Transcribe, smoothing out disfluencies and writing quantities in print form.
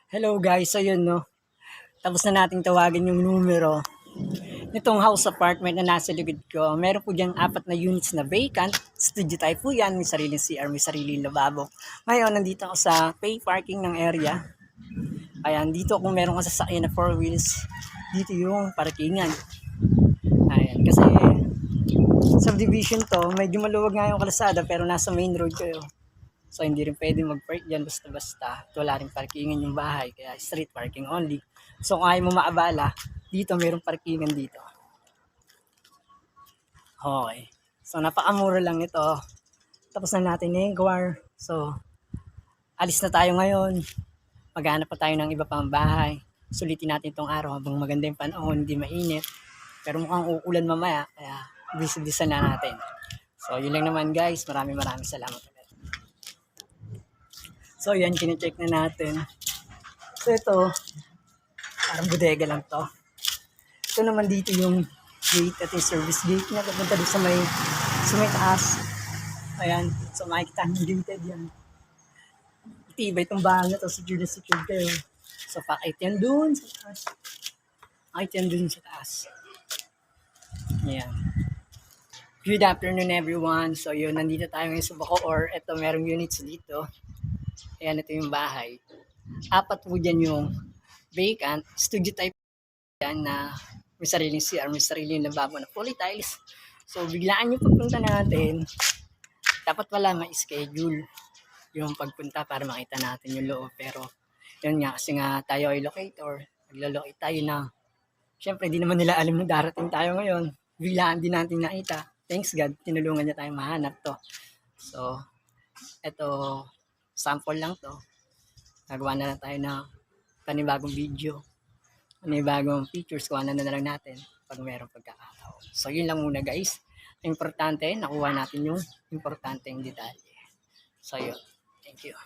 Hello guys, so yun no. Tapos na nating tawagan yung numero nitong house apartment na nasa likod ko. Meron po diyang 4 na units na vacant. Studio type po yan. May sariling CR, may sariling lababo. Ngayon, nandito ako sa pay parking ng area. Ayan, dito kung meron ka sasakyan na 4 wheels, dito yung parkingan. Ayan, kasi subdivision to, medyo maluwag nga yung kalsada pero nasa main road kayo. So hindi rin pwede mag-park dyan basta-basta. Wala rin parkingan yung bahay, kaya street parking only. So kung ayaw mo maabala, dito mayroong parkingan dito. Okay. So napakamura lang ito. Tapos na natin i-inquire. So alis na tayo ngayon. Maghanap pa tayo ng iba pang bahay. Sulitin natin itong araw habang maganda yung panahon, hindi mainit. Pero mukhang uulan mamaya, kaya bis-bisa na natin. So yun lang naman guys. Maraming salamat. So yan, kine-check na natin. So ito, parang bodega lang to. Ito naman dito yung gate at yung service gate na papunta doon sa may taas. Ayan, so makikita ng gated yan. Itibay itong bahan na to, secure kayo. So pakit yan doon sa taas. Pakit yan doon sa taas. Ayan. Good afternoon everyone. So yun, nandito tayo ngayon sa Bacoor. Ito, merong units dito. Ayan, ito yung bahay. 4 po dyan yung vacant. Studio type yan na may sariling CR, may sariling lababo na fully tiles. So, biglaan yung pagpunta natin. Dapat wala ma-schedule yung pagpunta para makita natin yung loob. Pero, yun nga, kasi nga tayo ay locator. Naglo-locate tayo na. Siyempre, di naman nila alam na darating tayo ngayon. Biglaan din natin nakita. Thanks God, tinulungan niya tayo mahanap to. So, eto, sample lang to. Nagawa na lang tayo ng panibagong video. Panibagong features, kuha na lang natin pag mayroong pagkakataon. So, yun lang muna guys. Importante, nakuha natin yung importanteng detalye. So, yun. Thank you.